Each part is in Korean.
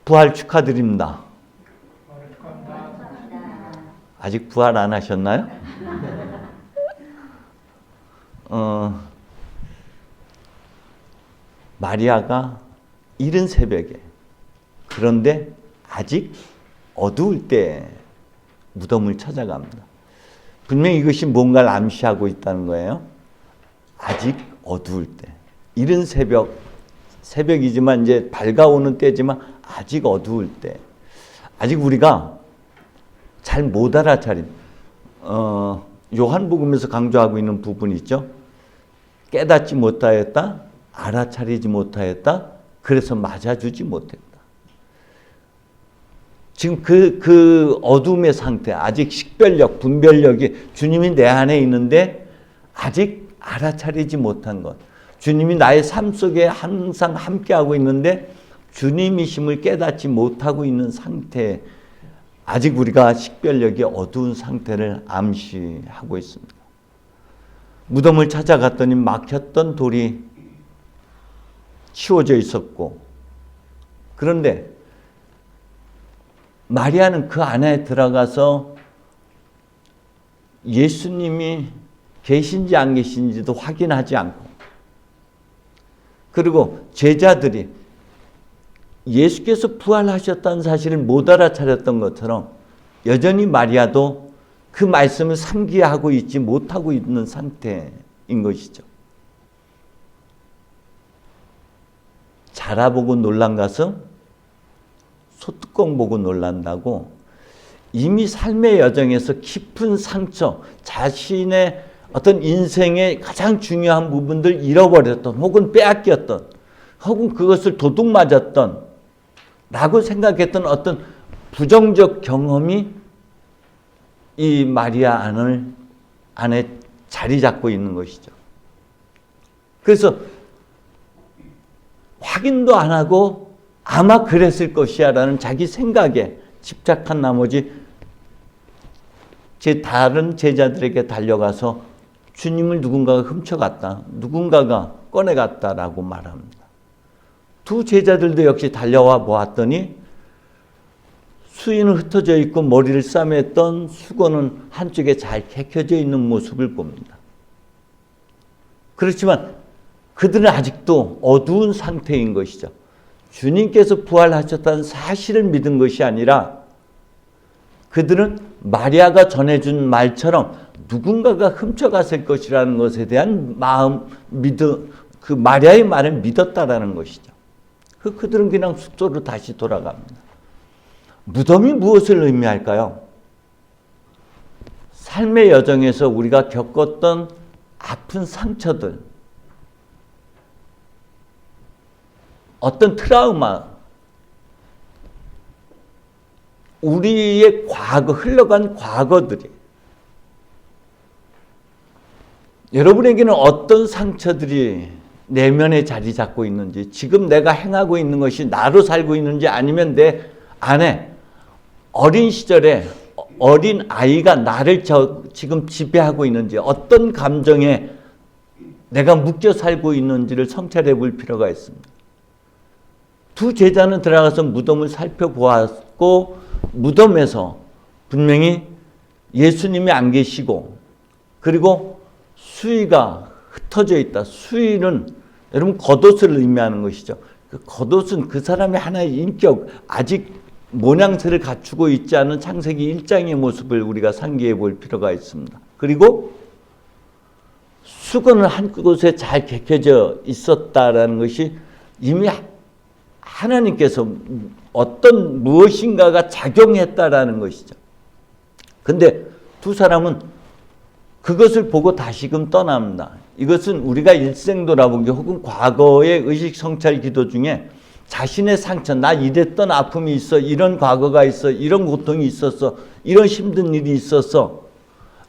부활 축하드립니다. 아직 부활 안 하셨나요? 마리아가 이른 새벽에, 그런데 아직 어두울 때 무덤을 찾아갑니다. 분명히 이것이 뭔가를 암시하고 있다는 거예요. 아직 어두울 때, 이른 새벽이지만 이제 밝아오는 때지만 아직 어두울 때, 아직 우리가 잘 못 알아차린, 요한복음에서 강조하고 있는 부분이 있죠. 깨닫지 못하였다, 알아차리지 못하였다, 그래서 맞아주지 못했다. 지금 그 어둠의 상태, 아직 식별력, 분별력이 주님이 내 안에 있는데 아직 알아차리지 못한 것. 주님이 나의 삶 속에 항상 함께하고 있는데 주님이심을 깨닫지 못하고 있는 상태, 아직 우리가 식별력이 어두운 상태를 암시하고 있습니다. 무덤을 찾아갔더니 막혔던 돌이 치워져 있었고, 그런데 마리아는 그 안에 들어가서 예수님이 계신지 안 계신지도 확인하지 않고, 그리고 제자들이 예수께서 부활하셨다는 사실을 못 알아차렸던 것처럼 여전히 마리아도 그 말씀을 상기하고 있지 못하고 있는 상태인 것이죠. 자라보고 놀란 것은 소뚜껑 보고 놀란다고, 이미 삶의 여정에서 깊은 상처, 자신의 어떤 인생의 가장 중요한 부분들 잃어버렸던, 혹은 빼앗겼던, 혹은 그것을 도둑 맞았던 라고 생각했던 어떤 부정적 경험이 이 마리아 안에 자리 잡고 있는 것이죠. 그래서 확인도 안 하고 아마 그랬을 것이야 라는 자기 생각에 집착한 나머지 다른 제자들에게 달려가서 주님을 누군가가 훔쳐갔다, 누군가가 꺼내갔다라고 말합니다. 두 제자들도 역시 달려와 보았더니 수의는 흩어져 있고 머리를 싸맸던 수건은 한쪽에 잘 개켜져 있는 모습을 봅니다. 그렇지만 그들은 아직도 어두운 상태인 것이죠. 주님께서 부활하셨다는 사실을 믿은 것이 아니라 그들은 마리아가 전해준 말처럼 누군가가 훔쳐갔을 것이라는 것에 대한 그 마리아의 말을 믿었다라는 것이죠. 그들은 그냥 숙소로 다시 돌아갑니다. 무덤이 무엇을 의미할까요? 삶의 여정에서 우리가 겪었던 아픈 상처들, 어떤 트라우마, 우리의 과거, 흘러간 과거들이 여러분에게는 어떤 상처들이 내면에 자리 잡고 있는지, 지금 내가 행하고 있는 것이 나로 살고 있는지, 아니면 내 안에 어린 시절에 어린 아이가 나를 지금 지배하고 있는지, 어떤 감정에 내가 묶여 살고 있는지를 성찰해 볼 필요가 있습니다. 두 제자는 들어가서 무덤을 살펴보았고, 무덤에서 분명히 예수님이 안 계시고, 그리고 수의가 흩어져 있다. 수의는 여러분 겉옷을 의미하는 것이죠. 그 겉옷은 그 사람의 하나의 인격, 아직 모양새를 갖추고 있지 않은 창세기 1장의 모습을 우리가 상기해 볼 필요가 있습니다. 그리고 수건은 한 곳에 잘 개켜져 있었다라는 것이 이미 하나님께서 어떤 무엇인가가 작용했다라는 것이죠. 근데 두 사람은 그것을 보고 다시금 떠납니다. 이것은 우리가 일생 돌아보기 혹은 과거의 의식성찰 기도 중에 자신의 상처, 나 이랬던 아픔이 있어, 이런 과거가 있어, 이런 고통이 있었어, 이런 힘든 일이 있었어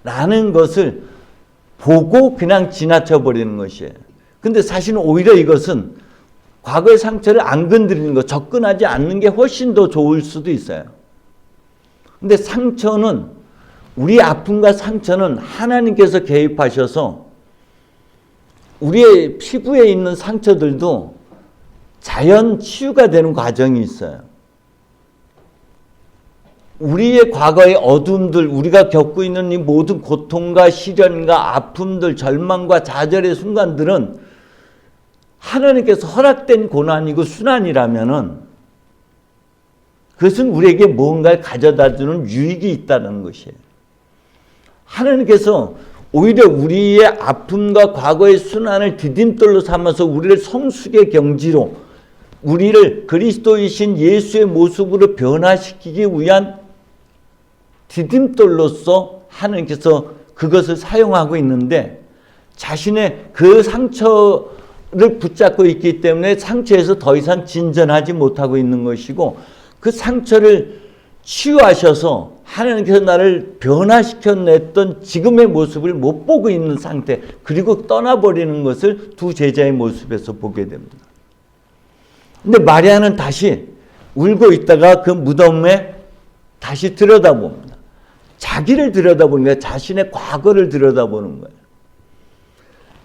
라는 것을 보고 그냥 지나쳐 버리는 것이에요. 근데 사실은 오히려 이것은 과거의 상처를 안 건드리는 것, 접근하지 않는 게 훨씬 더 좋을 수도 있어요. 근데 상처는, 우리 아픔과 상처는 하나님께서 개입하셔서 우리의 피부에 있는 상처들도 자연 치유가 되는 과정이 있어요. 우리의 과거의 어둠들, 우리가 겪고 있는 이 모든 고통과 시련과 아픔들, 절망과 좌절의 순간들은 하나님께서 허락된 고난이고 순환이라면은 그것은 우리에게 무언가를 가져다주는 유익이 있다는 것이에요. 하나님께서 오히려 우리의 아픔과 과거의 순환을 디딤돌로 삼아서 우리를 성숙의 경지로, 우리를 그리스도이신 예수의 모습으로 변화시키기 위한 디딤돌로서 하나님께서 그것을 사용하고 있는데, 자신의 그 상처를 붙잡고 있기 때문에 상처에서 더 이상 진전하지 못하고 있는 것이고, 그 상처를 치유하셔서 하나님께서 나를 변화시켜냈던 지금의 모습을 못 보고 있는 상태, 그리고 떠나버리는 것을 두 제자의 모습에서 보게 됩니다. 근데 마리아는 다시 울고 있다가 그 무덤에 다시 들여다봅니다. 자기를 들여다보는 거예요. 자신의 과거를 들여다보는 거예요.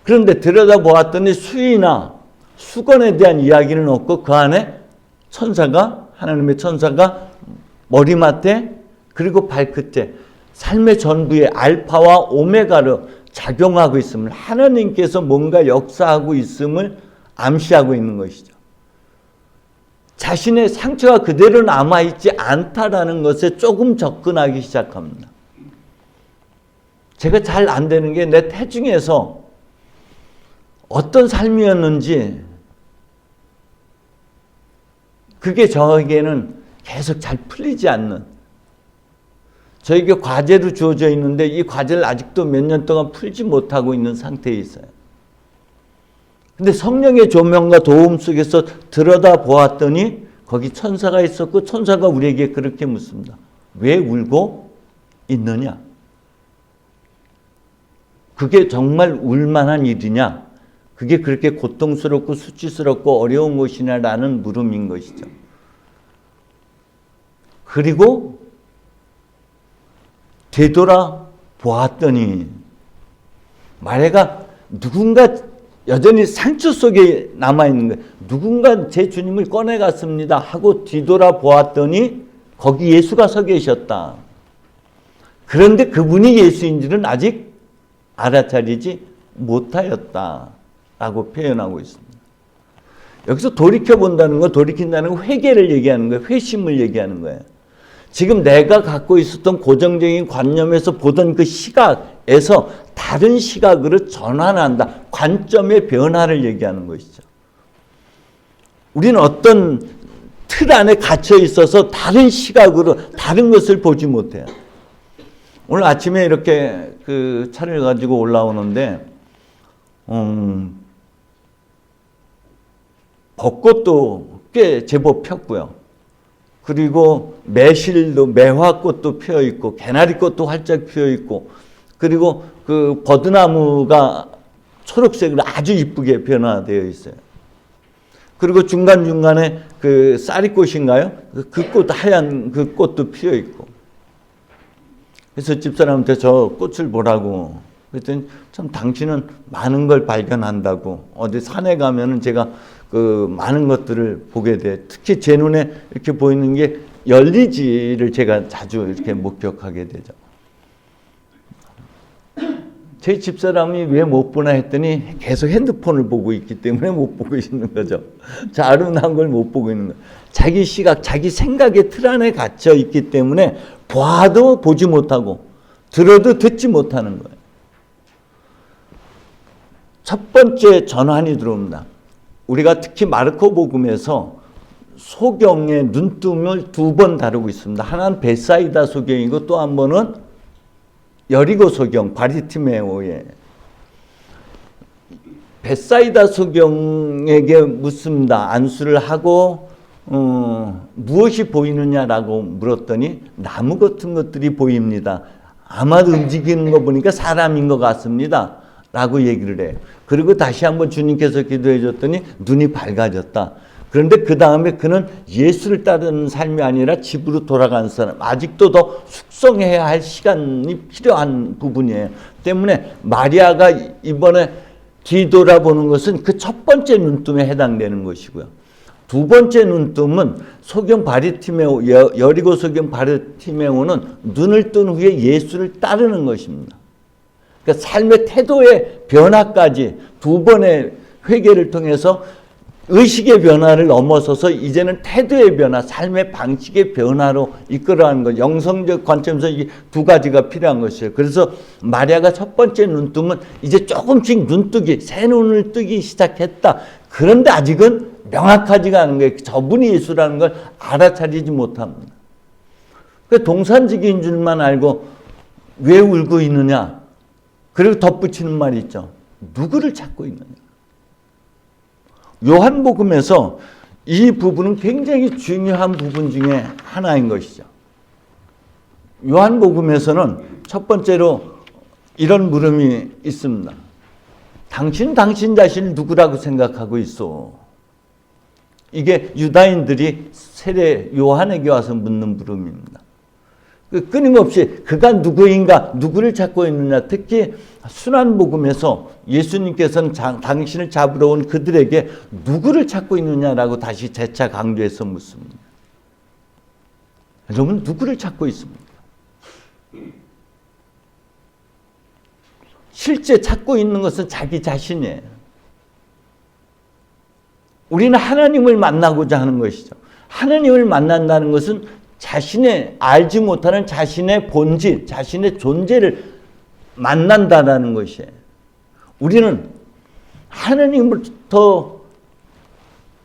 그런데 들여다보았더니 수의나 수건에 대한 이야기는 없고, 그 안에 천사가, 하나님의 천사가 머리맡에 그리고 발끝에 삶의 전부에 알파와 오메가로 작용하고 있음을, 하나님께서 뭔가 역사하고 있음을 암시하고 있는 것이죠. 자신의 상처가 그대로 남아있지 않다라는 것에 조금 접근하기 시작합니다. 제가 잘 안 되는 게 내 태중에서 어떤 삶이었는지 그게 저에게는 계속 잘 풀리지 않는, 저에게 과제로 주어져 있는데 이 과제를 아직도 몇 년 동안 풀지 못하고 있는 상태에 있어요. 근데 성령의 조명과 도움 속에서 들여다 보았더니 거기 천사가 있었고, 천사가 우리에게 그렇게 묻습니다. 왜 울고 있느냐? 그게 정말 울만한 일이냐? 그게 그렇게 고통스럽고 수치스럽고 어려운 것이냐라는 물음인 것이죠. 그리고 되돌아 보았더니 마리아가 누군가 여전히 상처 속에 남아있는 거예요. 누군가 제 주님을 꺼내갔습니다 하고 뒤돌아 보았더니 거기 예수가 서 계셨다. 그런데 그분이 예수인지는 아직 알아차리지 못하였다 라고 표현하고 있습니다. 여기서 돌이켜본다는 거, 돌이킨다는 거 회개를 얘기하는 거예요. 회심을 얘기하는 거예요. 지금 내가 갖고 있었던 고정적인 관념에서 보던 그 시각에서 다른 시각으로 전환한다. 관점의 변화를 얘기하는 것이죠. 우리는 어떤 틀 안에 갇혀 있어서 다른 시각으로 다른 것을 보지 못해요. 오늘 아침에 이렇게 그 차를 가지고 올라오는데 벚꽃도 꽤 제법 폈고요. 그리고 매실도, 매화꽃도 피어 있고, 개나리꽃도 활짝 피어 있고, 그리고 그 버드나무가 초록색으로 아주 이쁘게 변화되어 있어요. 그리고 중간중간에 그 쌀이꽃인가요? 그 꽃, 하얀 그 꽃도 피어 있고. 그래서 집사람한테 저 꽃을 보라고. 그랬더니 참 당신은 많은 걸 발견한다고. 어디 산에 가면은 제가 그 많은 것들을 보게 돼. 특히 제 눈에 이렇게 보이는 게 열리지를 제가 자주 이렇게 목격하게 되죠. 제 집사람이 왜 못 보나 했더니 계속 핸드폰을 보고 있기 때문에 못 보고 있는 거죠. 저 아름다운 걸 못 보고 있는 거예요. 자기 시각, 자기 생각의 틀 안에 갇혀 있기 때문에 봐도 보지 못하고 들어도 듣지 못하는 거예요. 첫 번째 전환이 들어옵니다. 우리가 특히 마르코 복음에서 소경의 눈뜸을 두 번 다루고 있습니다. 하나는 베사이다 소경이고 또 한 번은 여리고 소경, 바리티메오의. 베사이다 소경에게 묻습니다. 안수를 하고 무엇이 보이느냐라고 물었더니 나무 같은 것들이 보입니다. 아마 움직이는 거 보니까 사람인 것 같습니다. 라고 얘기를 해요. 그리고 다시 한번 주님께서 기도해 줬더니 눈이 밝아졌다. 그런데 그 다음에 그는 예수를 따르는 삶이 아니라 집으로 돌아간 사람, 아직도 더 숙성해야 할 시간이 필요한 부분이에요. 때문에 마리아가 이번에 뒤돌아보는 것은 그 첫 번째 눈뜸에 해당되는 것이고요. 두 번째 눈뜸은 소경 바리티메오, 여리고 소경 바리티메오는 눈을 뜬 후에 예수를 따르는 것입니다. 그러니까 삶의 태도의 변화까지 두 번의 회개를 통해서 의식의 변화를 넘어서서 이제는 태도의 변화, 삶의 방식의 변화로 이끌어가는 것. 영성적 관점에서 이 두 가지가 필요한 것이에요. 그래서 마리아가 첫 번째 눈뜸은 이제 조금씩 눈뜨기, 새 눈을 뜨기 시작했다. 그런데 아직은 명확하지가 않은 거예요. 저분이 예수라는 걸 알아차리지 못합니다. 그 동산지기인 줄만 알고 왜 울고 있느냐. 그리고 덧붙이는 말이 있죠. 누구를 찾고 있느냐. 요한복음에서 이 부분은 굉장히 중요한 부분 중에 하나인 것이죠. 요한복음에서는 첫 번째로 이런 물음이 있습니다. 당신 자신을 누구라고 생각하고 있어? 이게 유다인들이 세례 요한에게 와서 묻는 물음입니다. 끊임없이 그가 누구인가, 누구를 찾고 있느냐. 특히 순환복음에서 예수님께서는 당신을 잡으러 온 그들에게 누구를 찾고 있느냐라고 다시 재차 강조해서 묻습니다. 여러분 누구를 찾고 있습니까? 실제 찾고 있는 것은 자기 자신이에요. 우리는 하나님을 만나고자 하는 것이죠. 하나님을 만난다는 것은 자신의 알지 못하는 자신의 본질, 자신의 존재를 만난다라는 것이에요. 우리는 하나님으로부터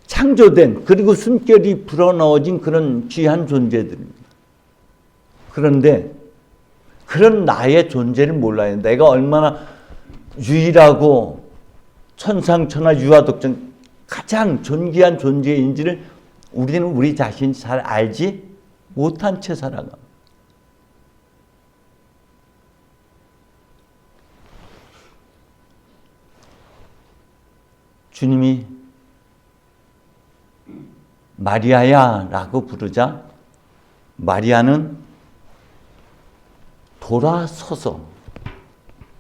창조된 그리고 숨결이 불어넣어진 그런 귀한 존재들입니다. 그런데 그런 나의 존재를 몰라요. 내가 얼마나 유일하고 천상천하 유아독존 가장 존귀한 존재인지를 우리는 우리 자신이 잘 알지 못한 채 살아갑니다. 주님이 마리아야 라고 부르자 마리아는 돌아서서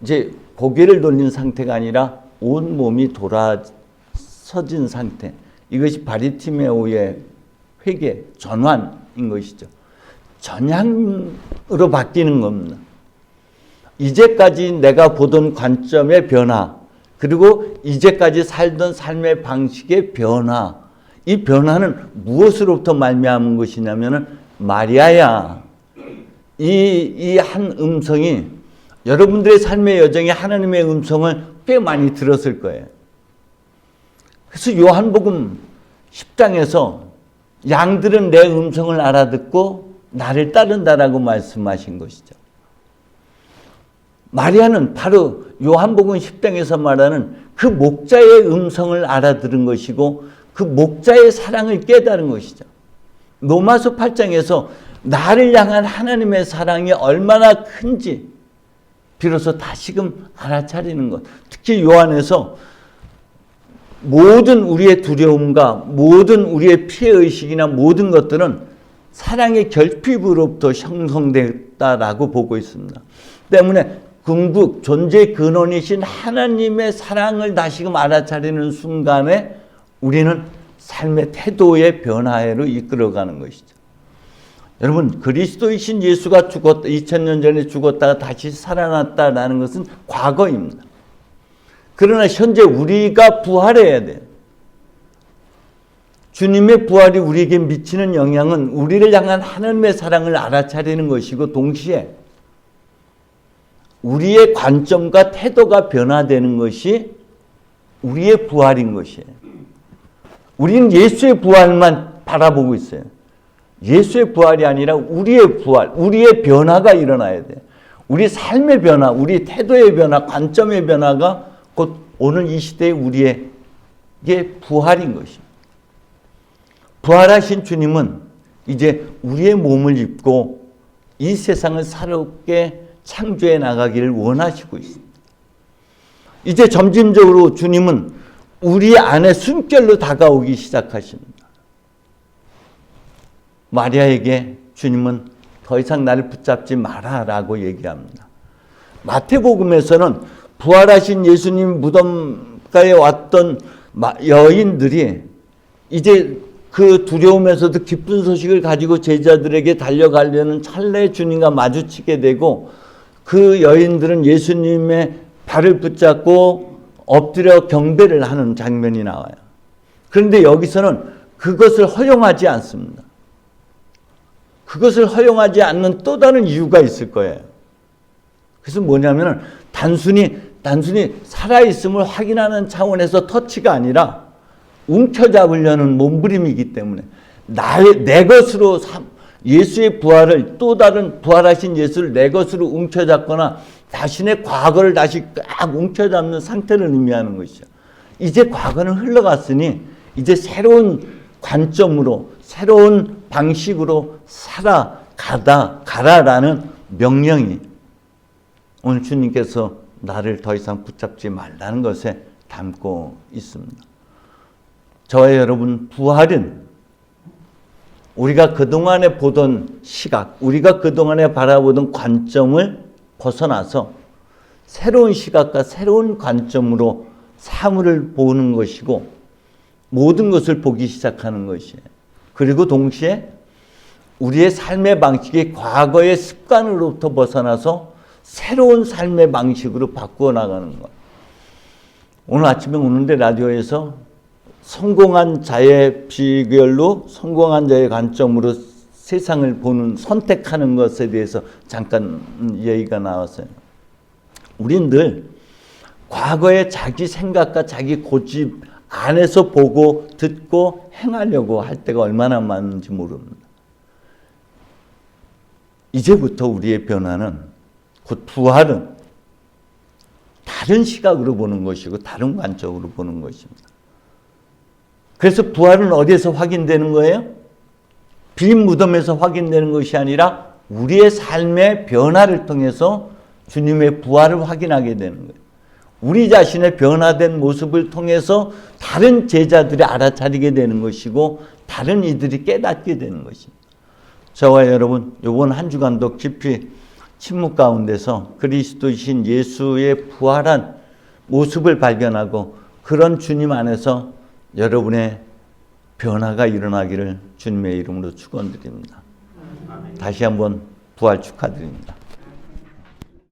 이제 고개를 돌린 상태가 아니라 온 몸이 돌아서진 상태. 이것이 바리티메오의 회개, 전환인 것이죠. 전향으로 바뀌는 겁니다. 이제까지 내가 보던 관점의 변화, 그리고 이제까지 살던 삶의 방식의 변화, 이 변화는 무엇으로부터 말미암은 것이냐면은 마리아야, 이 한 음성이 여러분들의 삶의 여정에 하나님의 음성을 꽤 많이 들었을 거예요. 그래서 요한복음 10장에서 양들은 내 음성을 알아듣고 나를 따른다라고 말씀하신 것이죠. 마리아는 바로 요한복음 10장에서 말하는 그 목자의 음성을 알아들은 것이고 그 목자의 사랑을 깨달은 것이죠. 로마서 8장에서 나를 향한 하나님의 사랑이 얼마나 큰지 비로소 다시금 알아차리는 것. 특히 요한에서 모든 우리의 두려움과 모든 우리의 피해의식이나 모든 것들은 사랑의 결핍으로부터 형성됐다라고 보고 있습니다. 때문에 궁극 존재의 근원이신 하나님의 사랑을 다시금 알아차리는 순간에 우리는 삶의 태도의 변화로 이끌어가는 것이죠. 여러분 그리스도이신 예수가 죽었다, 2000년 전에 죽었다가 다시 살아났다라는 것은 과거입니다. 그러나 현재 우리가 부활해야 돼요. 주님의 부활이 우리에게 미치는 영향은 우리를 향한 하나님의 사랑을 알아차리는 것이고 동시에 우리의 관점과 태도가 변화되는 것이 우리의 부활인 것이에요. 우리는 예수의 부활만 바라보고 있어요. 예수의 부활이 아니라 우리의 부활, 우리의 변화가 일어나야 돼요. 우리 삶의 변화, 우리 태도의 변화, 관점의 변화가 곧 오늘 이 시대의 우리의 부활인 것입니다. 부활하신 주님은 이제 우리의 몸을 입고 이 세상을 새롭게 창조해 나가기를 원하시고 있습니다. 이제 점진적으로 주님은 우리 안에 숨결로 다가오기 시작하십니다. 마리아에게 주님은 더 이상 나를 붙잡지 마라 라고 얘기합니다. 마태복음에서는 부활하신 예수님 무덤가에 왔던 여인들이 이제 그 두려움에서도 기쁜 소식을 가지고 제자들에게 달려가려는 찰나에 주님과 마주치게 되고 그 여인들은 예수님의 발을 붙잡고 엎드려 경배를 하는 장면이 나와요. 그런데 여기서는 그것을 허용하지 않습니다. 그것을 허용하지 않는 또 다른 이유가 있을 거예요. 그래서 뭐냐면 단순히 살아있음을 확인하는 차원에서 터치가 아니라 움켜잡으려는 몸부림이기 때문에 내 것으로 예수의 부활을 또 다른 부활하신 예수를 내 것으로 움켜잡거나 자신의 과거를 다시 꽉 움켜잡는 상태를 의미하는 것이죠. 이제 과거는 흘러갔으니 이제 새로운 관점으로 새로운 방식으로 가라라는 명령이 오늘 주님께서 나를 더 이상 붙잡지 말라는 것에 담고 있습니다. 저와 여러분, 부활은 우리가 그동안에 보던 시각, 우리가 그동안에 바라보던 관점을 벗어나서 새로운 시각과 새로운 관점으로 사물을 보는 것이고 모든 것을 보기 시작하는 것이에요. 그리고 동시에 우리의 삶의 방식이 과거의 습관으로부터 벗어나서 새로운 삶의 방식으로 바꾸어 나가는 것. 오늘 아침에 오는데 라디오에서 성공한 자의 비결로 성공한 자의 관점으로 세상을 보는 선택하는 것에 대해서 잠깐 얘기가 나왔어요. 우린 늘 과거의 자기 생각과 자기 고집 안에서 보고 듣고 행하려고 할 때가 얼마나 많은지 모릅니다. 이제부터 우리의 변화는 곧 부활은 다른 시각으로 보는 것이고 다른 관점으로 보는 것입니다. 그래서 부활은 어디에서 확인되는 거예요? 빈 무덤에서 확인되는 것이 아니라 우리의 삶의 변화를 통해서 주님의 부활을 확인하게 되는 거예요. 우리 자신의 변화된 모습을 통해서 다른 제자들이 알아차리게 되는 것이고 다른 이들이 깨닫게 되는 것입니다. 저와 여러분, 이번 한 주간도 깊이 침묵 가운데서 그리스도이신 예수의 부활한 모습을 발견하고 그런 주님 안에서 여러분의 변화가 일어나기를 주님의 이름으로 축원드립니다. 다시 한번 부활 축하드립니다.